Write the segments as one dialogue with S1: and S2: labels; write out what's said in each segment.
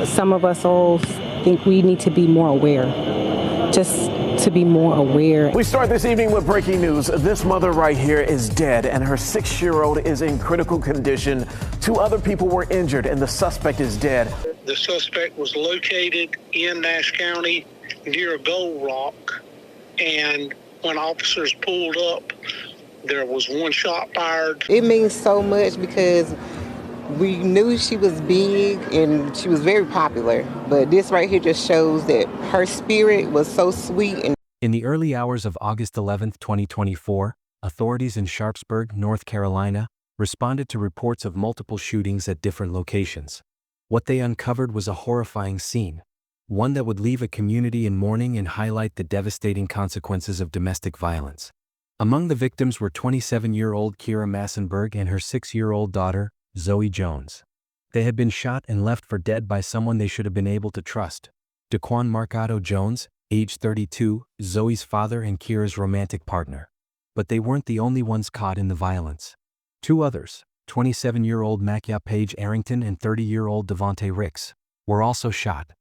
S1: some of us all think we need to be more aware, just to be more aware.
S2: We start this evening with breaking news. This mother right here is dead, and her 6-year-old is in critical condition. 2 other people were injured, and the suspect is dead.
S3: The suspect was located in Nash County near a gold rock, and when officers pulled up, there was 1 shot fired.
S4: It means so much because we knew she was big and she was very popular, but this right here just shows that her spirit was so sweet.
S5: In the early hours of August 11, 2024, authorities in Sharpsburg, North Carolina, responded to reports of multiple shootings at different locations. What they uncovered was a horrifying scene, one that would leave a community in mourning and highlight the devastating consequences of domestic violence. Among the victims were 27-year-old Kira Massenberg and her 6-year-old daughter, Zoey Jones. They had been shot and left for dead by someone they should have been able to trust. Daquan Marcado Jones, age 32, Zoey's father and Kira's romantic partner. But they weren't the only ones caught in the violence. 2 others, 27-year-old Makia Paige Arrington and 30-year-old Devontae Ricks, were also shot.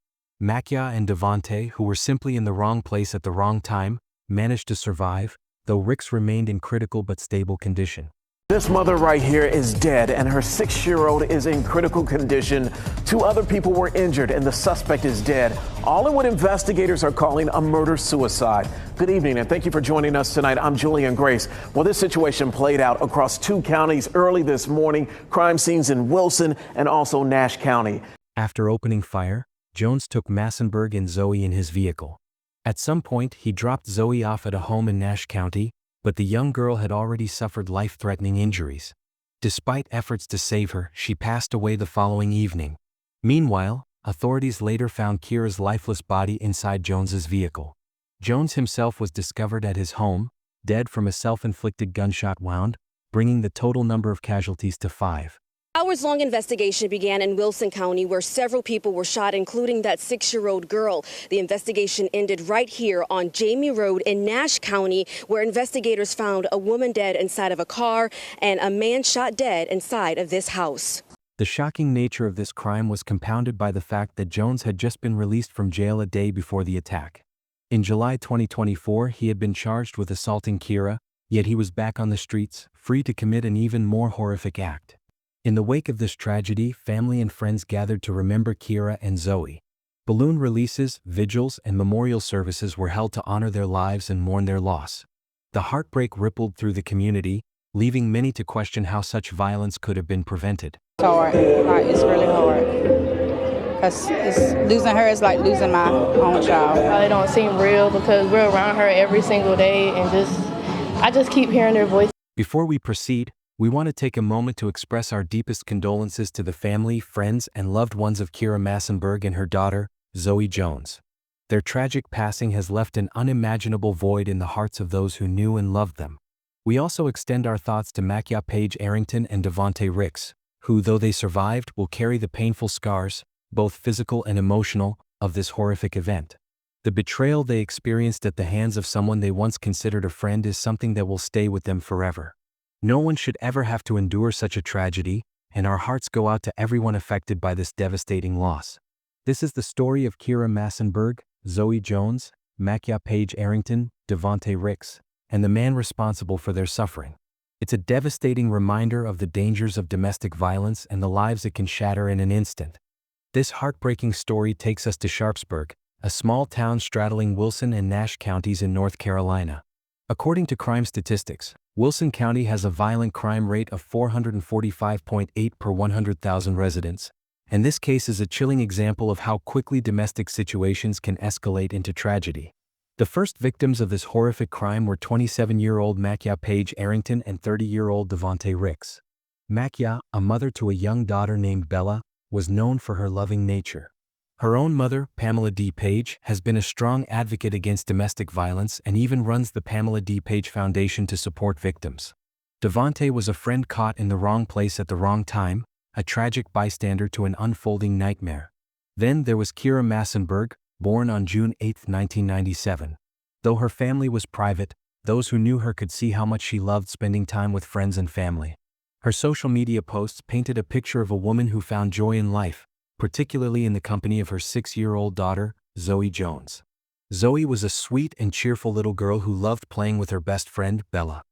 S5: Makia and Devontae, who were simply in the wrong place at the wrong time, managed to survive, though Ricks remained in critical but stable condition.
S2: This mother right here is dead, and her 6-year-old is in critical condition. 2 other people were injured, and the suspect is dead. All in what investigators are calling a murder-suicide. Good evening, and thank you for joining us tonight. I'm Julian Grace. Well, this situation played out across 2 counties early this morning, crime scenes in Wilson and also Nash County.
S5: After opening fire, Jones took Massenberg and Zoey in his vehicle. At some point, he dropped Zoey off at a home in Nash County, but the young girl had already suffered life-threatening injuries. Despite efforts to save her, she passed away the following evening. Meanwhile, authorities later found Kira's lifeless body inside Jones's vehicle. Jones himself was discovered at his home, dead from a self-inflicted gunshot wound, bringing the total number of casualties to 5.
S6: Hours-long investigation began in Wilson County, where several people were shot, including that 6-year-old girl. The investigation ended right here on Jamie Road in Nash County, where investigators found a woman dead inside of a car and a man shot dead inside of this house.
S5: The shocking nature of this crime was compounded by the fact that Jones had just been released from jail a day before the attack. In July 2024, he had been charged with assaulting Kira, yet he was back on the streets, free to commit an even more horrific act. In the wake of this tragedy, family and friends gathered to remember Kira and Zoey. Balloon releases, vigils, and memorial services were held to honor their lives and mourn their loss. The heartbreak rippled through the community, leaving many to question how such violence could have been prevented.
S7: It's hard. It's really hard. Because losing her is like losing my own child.
S8: It don't seem real because we're around her every single day, and I just keep hearing her voice.
S5: Before we proceed, we want to take a moment to express our deepest condolences to the family, friends, and loved ones of Kira Massenberg and her daughter, Zoey Jones. Their tragic passing has left an unimaginable void in the hearts of those who knew and loved them. We also extend our thoughts to Makia Paige Arrington and Devontae Ricks, who, though they survived, will carry the painful scars, both physical and emotional, of this horrific event. The betrayal they experienced at the hands of someone they once considered a friend is something that will stay with them forever. No one should ever have to endure such a tragedy, and our hearts go out to everyone affected by this devastating loss. This is the story of Kira Massenberg, Zoey Jones, Makia Paige Arrington, Devontae Ricks, and the man responsible for their suffering. It's a devastating reminder of the dangers of domestic violence and the lives it can shatter in an instant. This heartbreaking story takes us to Sharpsburg, a small town straddling Wilson and Nash counties in North Carolina. According to crime statistics, Wilson County has a violent crime rate of 445.8 per 100,000 residents, and this case is a chilling example of how quickly domestic situations can escalate into tragedy. The first victims of this horrific crime were 27-year-old Makia Paige Arrington and 30-year-old Devontae Ricks. Makia, a mother to a young daughter named Bella, was known for her loving nature. Her own mother, Pamela D. Page, has been a strong advocate against domestic violence and even runs the Pamela D. Page Foundation to support victims. Devontae was a friend caught in the wrong place at the wrong time, a tragic bystander to an unfolding nightmare. Then there was Kira Massenberg, born on June 8, 1997. Though her family was private, those who knew her could see how much she loved spending time with friends and family. Her social media posts painted a picture of a woman who found joy in life, particularly in the company of her 6-year-old daughter, Zoey Jones. Zoey was a sweet and cheerful little girl who loved playing with her best friend, Bella.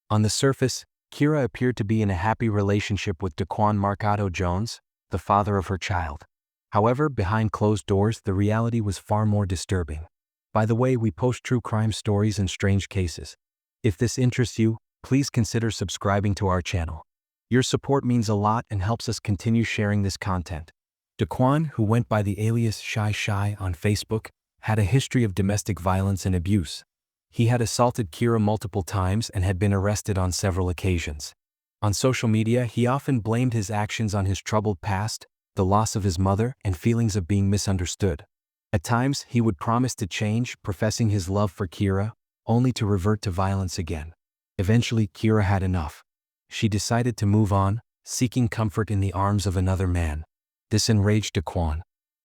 S5: On the surface, Kira appeared to be in a happy relationship with Daquan Marcado Jones, the father of her child. However, behind closed doors, the reality was far more disturbing. By the way, we post true crime stories and strange cases. If this interests you, please consider subscribing to our channel. Your support means a lot and helps us continue sharing this content. Daquan, who went by the alias Shy on Facebook, had a history of domestic violence and abuse. He had assaulted Kira multiple times and had been arrested on several occasions. On social media, he often blamed his actions on his troubled past, the loss of his mother, and feelings of being misunderstood. At times, he would promise to change, professing his love for Kira, only to revert to violence again. Eventually, Kira had enough. She decided to move on, seeking comfort in the arms of another man. This enraged Daquan.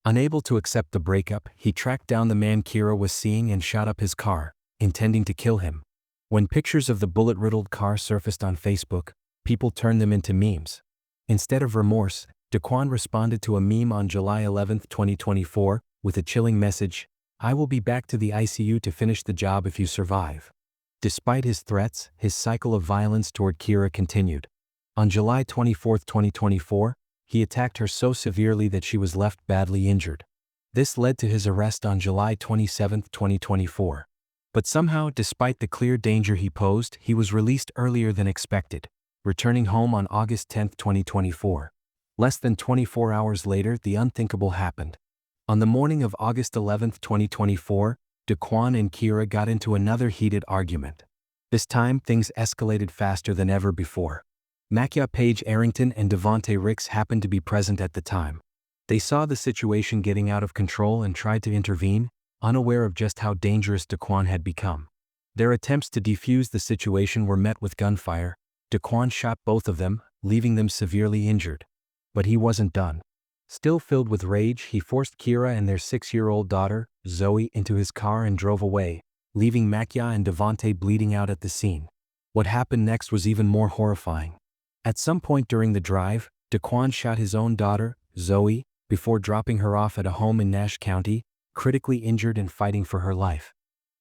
S5: Unable to accept the breakup, he tracked down the man Kira was seeing and shot up his car, intending to kill him. When pictures of the bullet-riddled car surfaced on Facebook, people turned them into memes. Instead of remorse, Daquan responded to a meme on July 11, 2024, with a chilling message, "I will be back to the ICU to finish the job if you survive." Despite his threats, his cycle of violence toward Kira continued. On July 24, 2024, he attacked her so severely that she was left badly injured. This led to his arrest on July 27, 2024. But somehow, despite the clear danger he posed, he was released earlier than expected, returning home on August 10, 2024. Less than 24 hours later, the unthinkable happened. On the morning of August 11, 2024, Daquan and Kira got into another heated argument. This time, things escalated faster than ever before. Makia Paige Arrington and Devontae Ricks happened to be present at the time. They saw the situation getting out of control and tried to intervene, unaware of just how dangerous Daquan had become. Their attempts to defuse the situation were met with gunfire. Daquan shot both of them, leaving them severely injured. But he wasn't done. Still filled with rage, he forced Kira and their 6-year-old daughter, Zoey, into his car and drove away, leaving Makia and Devontae bleeding out at the scene. What happened next was even more horrifying. At some point during the drive, Daquan shot his own daughter, Zoey, before dropping her off at a home in Nash County, critically injured and fighting for her life.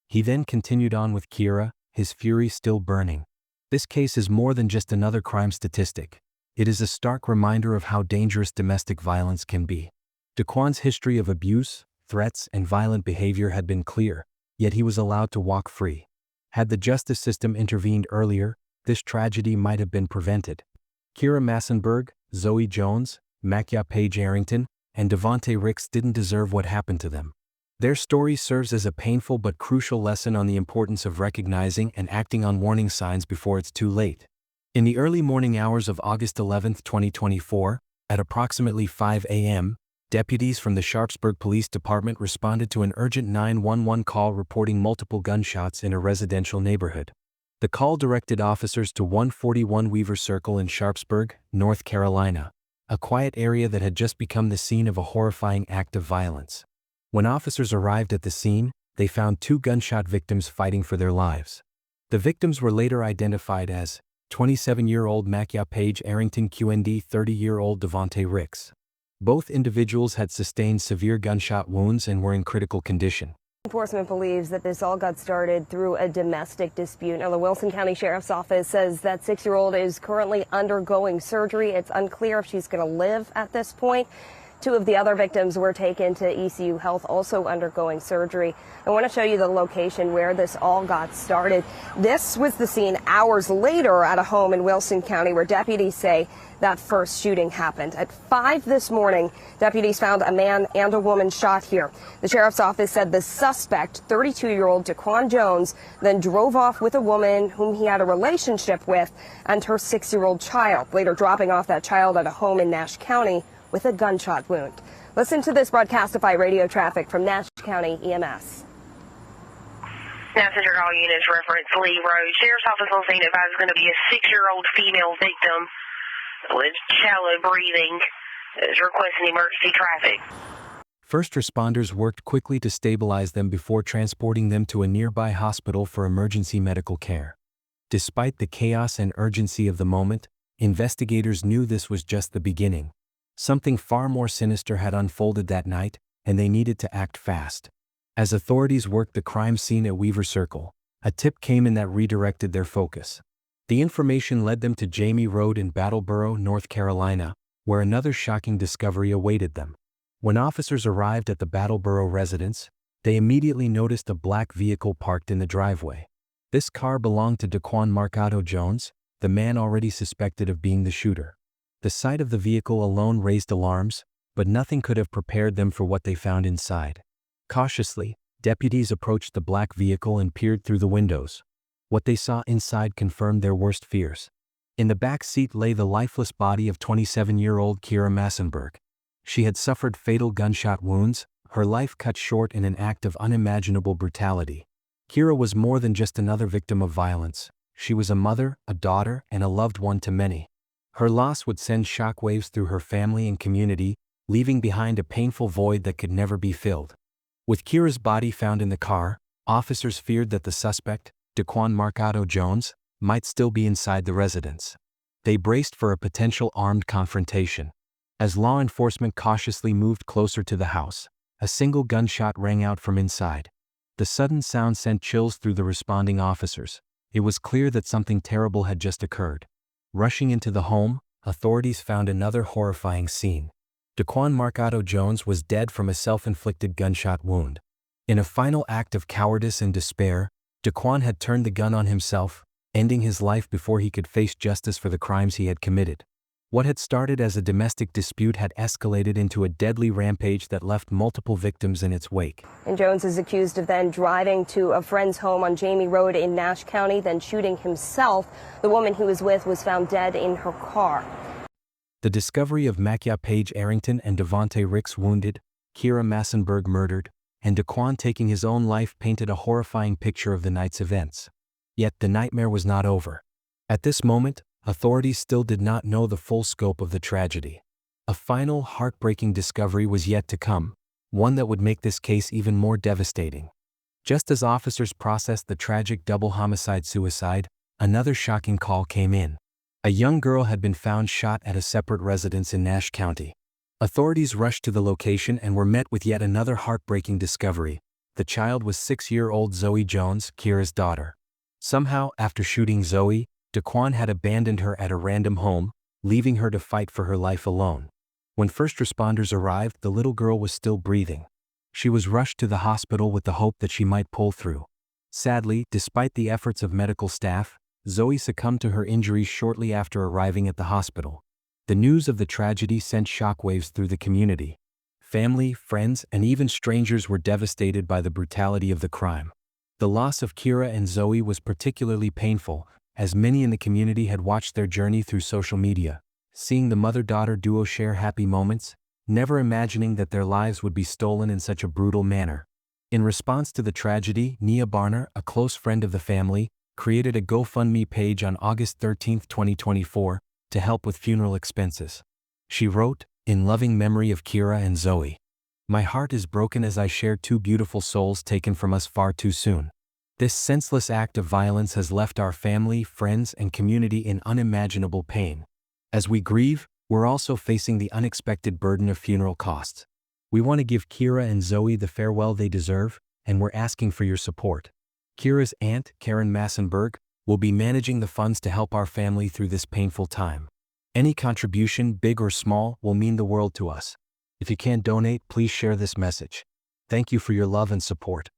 S5: He then continued on with Kira, his fury still burning. This case is more than just another crime statistic. It is a stark reminder of how dangerous domestic violence can be. Daquan's history of abuse, threats, and violent behavior had been clear, yet he was allowed to walk free. Had the justice system intervened earlier, this tragedy might have been prevented. Kira Massenberg, Zoey Jones, Makia Paige Arrington, and Devontae Ricks didn't deserve what happened to them. Their story serves as a painful but crucial lesson on the importance of recognizing and acting on warning signs before it's too late. In the early morning hours of August 11, 2024, at approximately 5 a.m., deputies from the Sharpsburg Police Department responded to an urgent 911 call reporting multiple gunshots in a residential neighborhood. The call directed officers to 141 Weaver Circle in Sharpsburg, North Carolina, a quiet area that had just become the scene of a horrifying act of violence. When officers arrived at the scene, they found 2 gunshot victims fighting for their lives. The victims were later identified as 27-year-old Makia Paige Arrington QND 30-year-old Devontae Ricks. Both individuals had sustained severe gunshot wounds and were in critical condition.
S6: Enforcement believes that this all got started through a domestic dispute. Now, the Wilson County Sheriff's Office says that 6-year-old is currently undergoing surgery. It's unclear if she's going to live at this point. 2 of the other victims were taken to ECU Health, also undergoing surgery. I want to show you the location where this all got started. This was the scene hours later at a home in Wilson County where deputies say that first shooting happened. At 5 this morning, deputies found a man and a woman shot here. The sheriff's office said the suspect, 32-year-old Daquan Jones, then drove off with a woman whom he had a relationship with and her 6-year-old child, later dropping off that child at a home in Nash County with a gunshot wound. Listen to this Broadcastify radio traffic from Nash County EMS.
S9: Passenger call units reference Lee Road. Sheriff's Office on scene advises going to be a 6-year-old female victim with shallow breathing. Is requesting emergency traffic.
S5: First responders worked quickly to stabilize them before transporting them to a nearby hospital for emergency medical care. Despite the chaos and urgency of the moment, investigators knew this was just the beginning. Something far more sinister had unfolded that night, and they needed to act fast. As authorities worked the crime scene at Weaver Circle, a tip came in that redirected their focus. The information led them to Jamie Road in Battleboro, North Carolina, where another shocking discovery awaited them. When officers arrived at the Battleboro residence, they immediately noticed a black vehicle parked in the driveway. This car belonged to Daquan Marcado Jones, the man already suspected of being the shooter. The sight of the vehicle alone raised alarms, but nothing could have prepared them for what they found inside. Cautiously, deputies approached the black vehicle and peered through the windows. What they saw inside confirmed their worst fears. In the back seat lay the lifeless body of 27-year-old Kira Massenberg. She had suffered fatal gunshot wounds, her life cut short in an act of unimaginable brutality. Kira was more than just another victim of violence. She was a mother, a daughter, and a loved one to many. Her loss would send shockwaves through her family and community, leaving behind a painful void that could never be filled. With Kira's body found in the car, officers feared that the suspect, Daquan Marcado Jones, might still be inside the residence. They braced for a potential armed confrontation. As law enforcement cautiously moved closer to the house, a single gunshot rang out from inside. The sudden sound sent chills through the responding officers. It was clear that something terrible had just occurred. Rushing into the home, authorities found another horrifying scene. Daquan Marcado Jones was dead from a self-inflicted gunshot wound. In a final act of cowardice and despair, Daquan had turned the gun on himself, ending his life before he could face justice for the crimes he had committed. What had started as a domestic dispute had escalated into a deadly rampage that left multiple victims in its wake.
S6: And Jones is accused of then driving to a friend's home on Jamie Road in Nash County, then shooting himself. The woman he was with was found dead in her car.
S5: The discovery of Makia Paige Arrington and Devontae Ricks wounded, Kira Massenberg murdered, and Daquan taking his own life painted a horrifying picture of the night's events. Yet the nightmare was not over. At this moment, authorities still did not know the full scope of the tragedy. A final, heartbreaking discovery was yet to come, one that would make this case even more devastating. Just as officers processed the tragic double homicide-suicide, another shocking call came in. A young girl had been found shot at a separate residence in Nash County. Authorities rushed to the location and were met with yet another heartbreaking discovery. The child was 6-year-old Zoey Jones, Kira's daughter. Somehow, after shooting Zoey, Daquan had abandoned her at a random home, leaving her to fight for her life alone. When first responders arrived, the little girl was still breathing. She was rushed to the hospital with the hope that she might pull through. Sadly, despite the efforts of medical staff, Zoey succumbed to her injuries shortly after arriving at the hospital. The news of the tragedy sent shockwaves through the community. Family, friends, and even strangers were devastated by the brutality of the crime. The loss of Kira and Zoey was particularly painful, as many in the community had watched their journey through social media, seeing the mother-daughter duo share happy moments, never imagining that their lives would be stolen in such a brutal manner. In response to the tragedy, Nia Barner, a close friend of the family, created a GoFundMe page on August 13, 2024, to help with funeral expenses. She wrote, "In loving memory of Kira and Zoey. My heart is broken as I share two beautiful souls taken from us far too soon. This senseless act of violence has left our family, friends, and community in unimaginable pain. As we grieve, we're also facing the unexpected burden of funeral costs. We want to give Kira and Zoey the farewell they deserve, and we're asking for your support. Kira's aunt, Karen Massenberg, will be managing the funds to help our family through this painful time. Any contribution, big or small, will mean the world to us. If you can't donate, please share this message. Thank you for your love and support."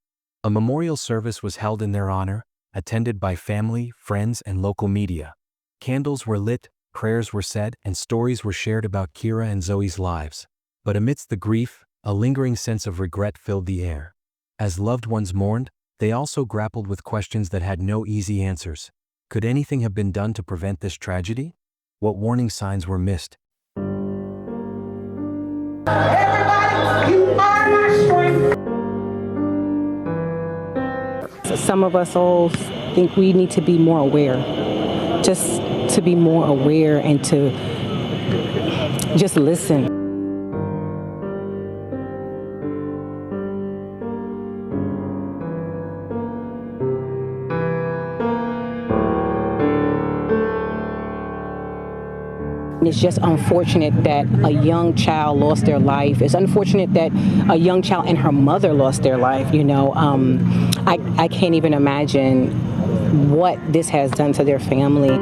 S5: A memorial service was held in their honor, attended by family, friends, and local media. Candles were lit, prayers were said, and stories were shared about Kira and Zoey's lives. But amidst the grief, a lingering sense of regret filled the air. As loved ones mourned, they also grappled with questions that had no easy answers. Could anything have been done to prevent this tragedy? What warning signs were missed?
S10: Everybody, you are my strength.
S1: Some of us all think we need to be more aware, just to be more aware and to just listen. It's just unfortunate that a young child lost their life. It's unfortunate that a young child and her mother lost their life. You know, I can't even imagine what this has done to their family.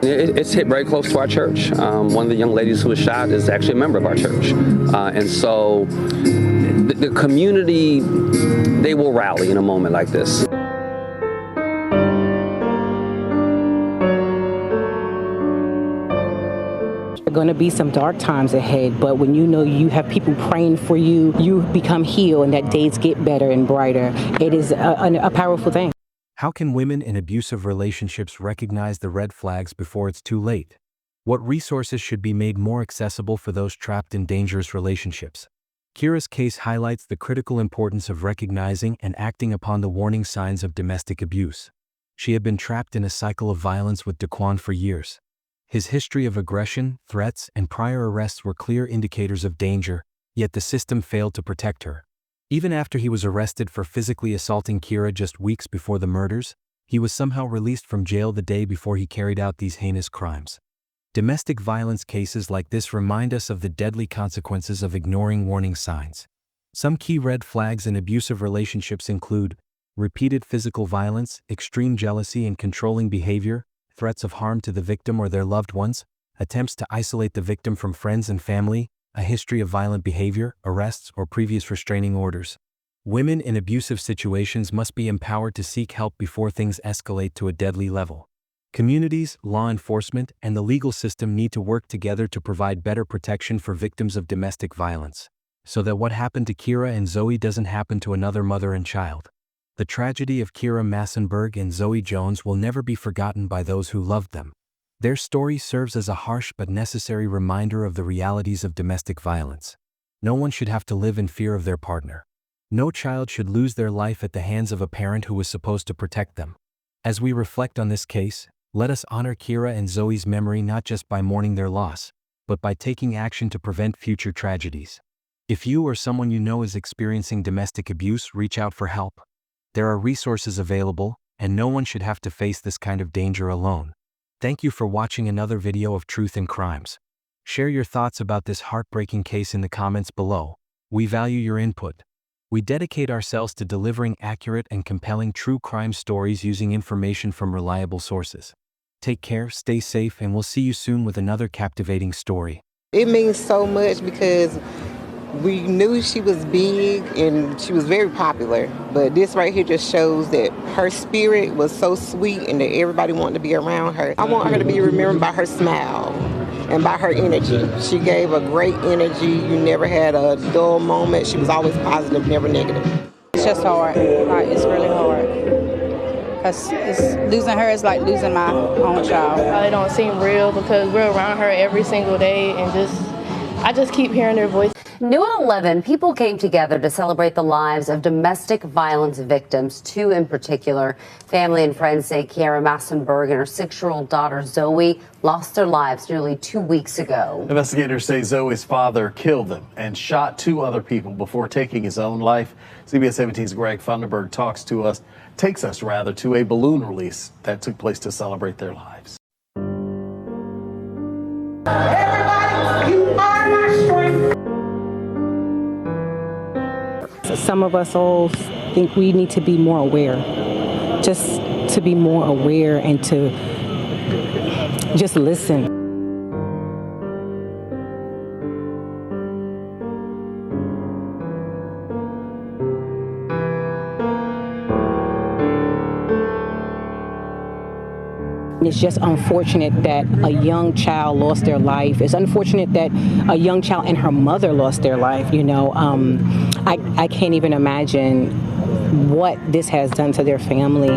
S11: It's hit very close to our church. One of the young ladies who was shot is actually a member of our church. And so the community, they will rally in a moment like this.
S1: Going to be some dark times ahead, but when you know you have people praying for you, you become healed and that days get better and brighter. It is a powerful thing.
S5: How can women in abusive relationships recognize the red flags before it's too late? What resources should be made more accessible for those trapped in dangerous relationships? Kira's case highlights the critical importance of recognizing and acting upon the warning signs of domestic abuse. She had been trapped in a cycle of violence with Daquan for years. His history of aggression, threats, and prior arrests were clear indicators of danger, yet the system failed to protect her. Even after he was arrested for physically assaulting Kira just weeks before the murders, he was somehow released from jail the day before he carried out these heinous crimes. Domestic violence cases like this remind us of the deadly consequences of ignoring warning signs. Some key red flags in abusive relationships include repeated physical violence, extreme jealousy and controlling behavior, threats of harm to the victim or their loved ones, attempts to isolate the victim from friends and family, a history of violent behavior, arrests, or previous restraining orders. Women in abusive situations must be empowered to seek help before things escalate to a deadly level. Communities, law enforcement, and the legal system need to work together to provide better protection for victims of domestic violence, so that what happened to Kira and Zoey doesn't happen to another mother and child. The tragedy of Kira Massenberg and Zoey Jones will never be forgotten by those who loved them. Their story serves as a harsh but necessary reminder of the realities of domestic violence. No one should have to live in fear of their partner. No child should lose their life at the hands of a parent who was supposed to protect them. As we reflect on this case, let us honor Kira and Zoey's memory not just by mourning their loss, but by taking action to prevent future tragedies. If you or someone you know is experiencing domestic abuse, reach out for help. There are resources available, and no one should have to face this kind of danger alone. Thank you for watching another video of Truth and Crimes. Share your thoughts about this heartbreaking case in the comments below. We value your input. We dedicate ourselves to delivering accurate and compelling true crime stories using information from reliable sources. Take care, stay safe, and we'll see you soon with another captivating story.
S4: It means so much because we knew she was big and she was very popular, but this right here just shows that her spirit was so sweet and that everybody wanted to be around her. I want her to be remembered by her smile and by her energy. She gave a great energy. You never had a dull moment. She was always positive, never negative.
S7: It's just hard. Like, it's really hard. Because losing her is like losing my own child.
S8: It don't seem real because we're around her every single day and I just keep hearing her voice.
S12: New at 11, people came together to celebrate the lives of domestic violence victims, two in particular. Family and friends say Kira Massenberg and her 6-year-old daughter Zoey lost their lives nearly 2 weeks ago.
S2: Investigators say Zoey's father killed them and shot 2 other people before taking his own life. CBS 17's Greg Funderburg takes us to a balloon release that took place to celebrate their lives.
S10: Everybody, you are my strength.
S1: Some of us all think we need to be more aware, just to be more aware and to just listen. It's just unfortunate that a young child lost their life. It's unfortunate that a young child and her mother lost their life. You know, I can't even imagine what this has done to their family.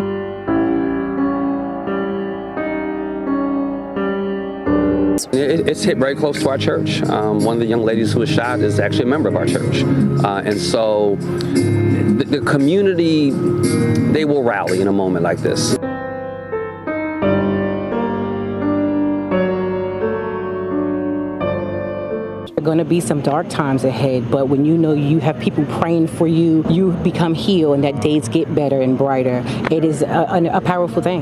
S11: It's hit very close to our church. One of the young ladies who was shot is actually a member of our church. And so the community, they will rally in a moment like this.
S1: Going to be some dark times ahead, but when you know you have people praying for you, you become healed and that days get better and brighter. It is a powerful thing.